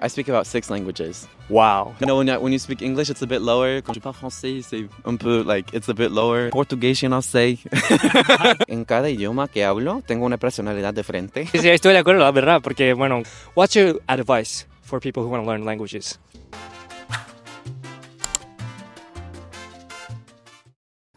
I speak about 6 languages. Wow. You know, when you speak English, it's a bit lower. Quand je parle français, c'est un peu, like, it's a bit lower. Portugués, yo no sé. En cada idioma que hablo, tengo una personalidad diferente. Sí, estoy de acuerdo, la verdad, porque, bueno, what's your advice for people who want to learn languages?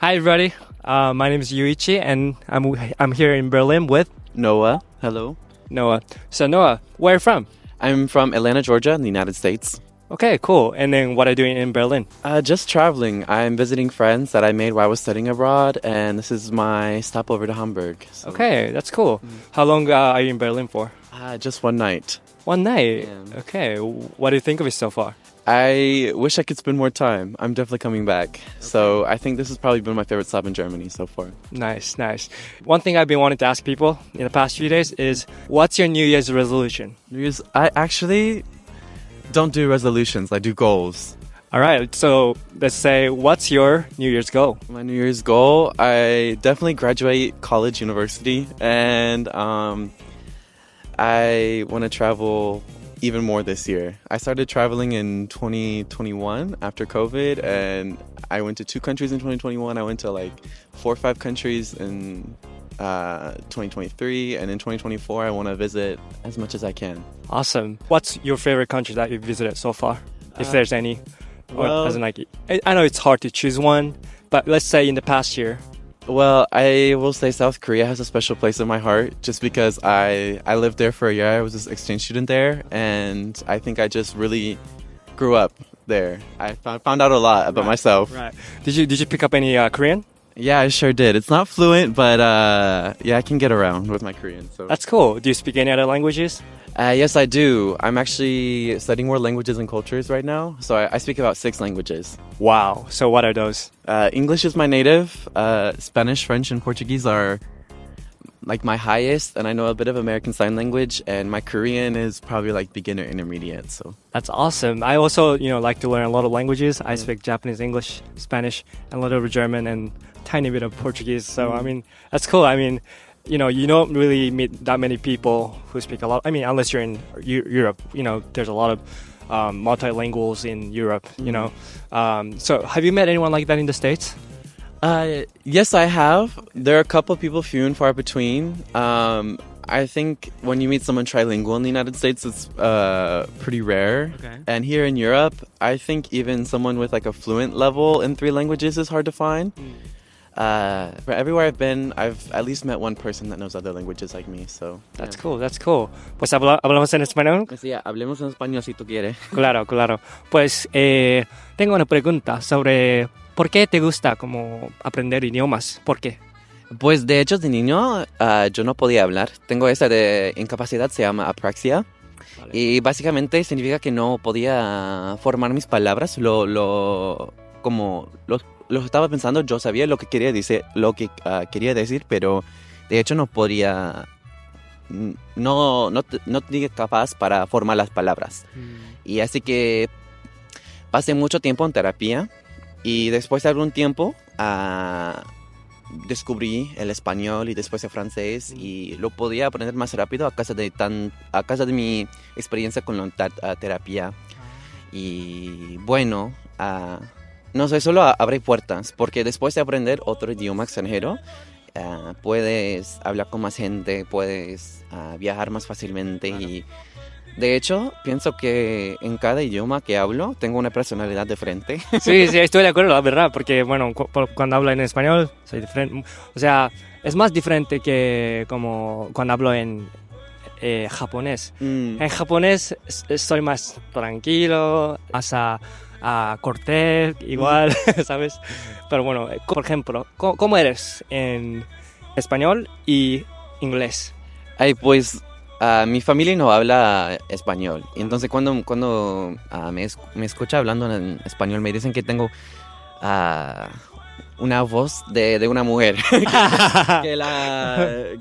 Hi, everybody. My name is Yuichi, and I'm here in Berlin with Noah, hello. Noah. So, Noah, where are you from? I'm from Atlanta, Georgia, in the United States. Okay, cool. And then what are you doing in Berlin? Just traveling. I'm visiting friends that I made while I was studying abroad, and this is my stopover to Hamburg. So. Okay, that's cool. How long are you in Berlin for? Just one night. One night? Yeah. Okay. What do you think of it so far? I wish I could spend more time. I'm definitely coming back. Okay. So I think this has probably been my favorite stop in Germany so far. Nice, nice. One thing I've been wanting to ask people in the past few days is, what's your New Year's resolution? I actually don't do resolutions. I do goals. All right. So let's say, what's your New Year's goal? My New Year's goal, I definitely graduate college, university, and I want to travel even more this year. I started traveling in 2021 after COVID, and I went to 2 countries in 2021. I went to like 4 or 5 countries in 2023, and in 2024 I want to visit as much as I can. Awesome. What's your favorite country that you've visited so far, if there's any? Well, or as in, like, I know it's hard to choose one, but let's say in the past year. Well, I will say South Korea has a special place in my heart just because I lived there for a year. I was an exchange student there, and I think I just really grew up there. I found out a lot about myself. Right. Did you pick up any Korean? Yeah, I sure did. It's not fluent, but yeah, I can get around with my Korean. So that's cool. Do you speak any other languages? Yes, I do. I'm actually studying more languages and cultures right now. So I speak about 6 languages. Wow. So what are those? English is my native. Spanish, French, and Portuguese are like my highest. And I know a bit of American Sign Language. And my Korean is probably like beginner intermediate. So that's awesome. I also, like to learn a lot of languages. I speak Japanese, English, Spanish, and a little bit of German, and tiny bit of Portuguese. So, I mean, that's cool. I mean, you don't really meet that many people who speak a lot. I mean, unless you're in Europe, there's a lot of multilinguals in Europe, So have you met anyone like that in the States? Yes, I have. There are a couple of people, few and far between. I think when you meet someone trilingual in the United States, it's pretty rare. Okay. And here in Europe, I think even someone with like a fluent level in 3 languages is hard to find. Everywhere I've been, I've at least met one person that knows other languages like me, so... That's cool, that's cool. Pues hablamos en español. Pues yeah, hablemos en español si tú quieres. Claro, claro. Pues tengo una pregunta sobre ¿por qué te gusta como aprender idiomas? ¿Por qué? Pues de hecho, de niño yo no podía hablar. Tengo esa de incapacidad, se llama apraxia. Vale. Y básicamente significa que no podía formar mis palabras. Lo estaba pensando, yo sabía lo que quería decir, pero de hecho no podía, no tenía capaz para formar las palabras. Y así que pasé mucho tiempo en terapia, y después de algún tiempo descubrí el español y después el francés, y lo podía aprender más rápido a causa de mi experiencia con la terapia. Y bueno, no sé, solo abre puertas, porque después de aprender otro idioma extranjero, puedes hablar con más gente, puedes viajar más fácilmente. Claro. Y de hecho, pienso que en cada idioma que hablo, tengo una personalidad diferente. Sí, estoy de acuerdo, la verdad, porque bueno, cuando hablo en español, soy diferente. O sea, es más diferente que como cuando hablo en japonés. En japonés estoy más tranquilo, cortés, igual, ¿sabes? Pero bueno, por ejemplo, ¿cómo eres en español y inglés? Pues mi familia no habla español. Entonces cuando me escucha hablando en español, me dicen que tengo una voz de una mujer.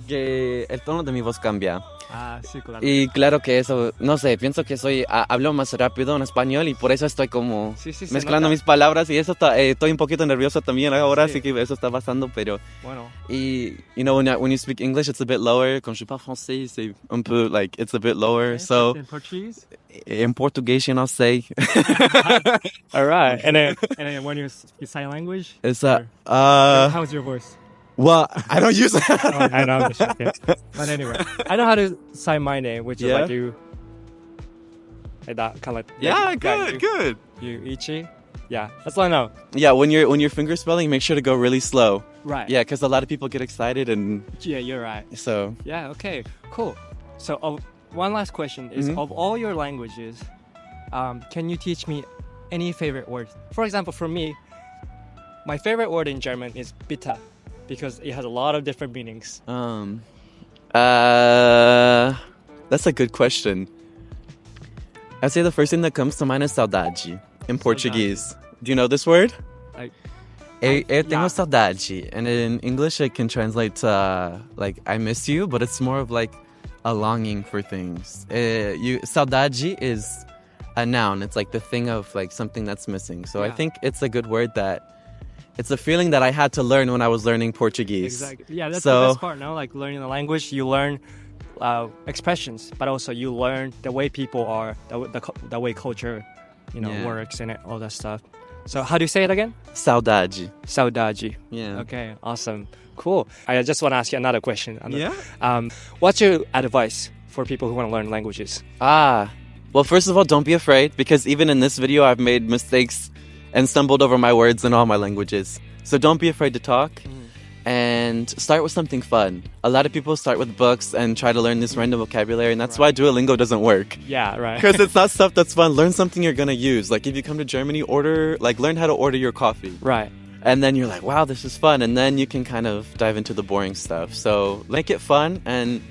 que el tono de mi voz cambia. Sí, claro. Y claro que eso, no sé, pienso que hablo más rápido en español, y por eso estoy como mezclando mis palabras, y eso estoy un poquito nervioso también ahora, así que eso está pasando, pero... Bueno. Y, when you speak English, it's a bit lower. Quand je parle français, c'est un peu, like, it's a bit lower, okay, so... In Portuguese? In Portuguese, I'll say. All right. And then when you speak sign language, It's how's your voice? well, I don't use it. Oh, I know. I'm just joking. But anyway, I know how to sign my name, which is Yeah? like you, like that, kind of like Yeah, you, good. You Ichi. Yeah, that's all I know. Yeah, when you're finger spelling, make sure to go really slow. Right. Yeah, because a lot of people get excited, and Yeah, you're right. so Yeah. Okay. Cool. So, one last question is: Mhm. of all your languages, can you teach me any favorite word? For example, for me, my favorite word in German is bitter, because it has a lot of different meanings. that's a good question. I'd say the first thing that comes to mind is saudade in Portuguese. Do you know this word? Like, Eu tenho yeah. saudade, and in English it can translate to like I miss you, but it's more of like a longing for things. Saudade is a noun. It's like the thing of like something that's missing. So I Yeah. think it's a good word that it's a feeling that I had to learn when I was learning Portuguese. Exactly. Yeah, that's So- the best part. No, like learning the language, you learn expressions, but also you learn the way people are, the way culture, Yeah. works and all that stuff. So how do you say it again? Saudade. Saudade. Yeah. Okay, awesome, cool. I just want to ask you another question. Yeah? What's your advice for people who want to learn languages? Well, first of all, don't be afraid, because even in this video, I've made mistakes and stumbled over my words in all my languages. So don't be afraid to talk and start with something fun. A lot of people start with books and try to learn this random vocabulary, and that's why Duolingo doesn't work. Yeah, right. Because it's not stuff that's fun. Learn something you're going to use. Like if you come to Germany, learn how to order your coffee. Right. And then you're like, wow, this is fun. And then you can kind of dive into the boring stuff. So make it fun, and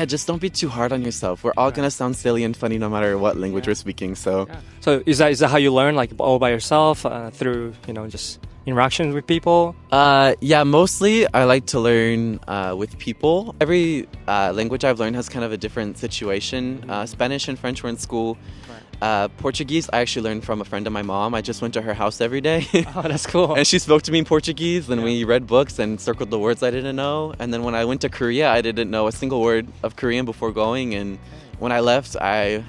just don't be too hard on yourself. We're all going to sound silly and funny no matter what language we're speaking. So Yeah. So is that how you learn, like all by yourself, through just interactions with people? Mostly I like to learn with people. Every language I've learned has kind of a different situation. Spanish and French were in school. Portuguese, I actually learned from a friend of my mom. I just went to her house every day. Oh, that's cool. And she spoke to me in Portuguese, and we read books and circled the words I didn't know. And then when I went to Korea, I didn't know a single word of Korean before going. And when I left, I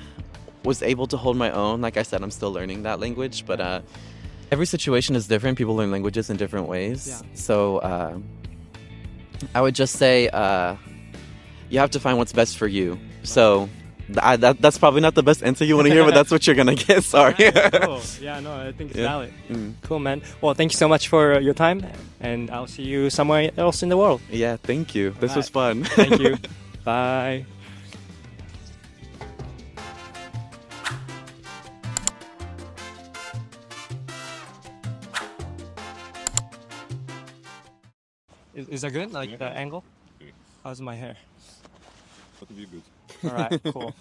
was able to hold my own. Like I said, I'm still learning that language, but every situation is different. People learn languages in different ways. Yeah. So I would just say you have to find what's best for you. So that's probably not the best answer you want to hear, but that's what you're going to get. Sorry. Cool. Yeah, no, I think it's valid. Cool, man. Well, thank you so much for your time, and I'll see you somewhere else in the world. Yeah, thank you. This was fun. Thank you. Bye. Is that good? Like the angle? How's my hair? That'll be good. All right, cool.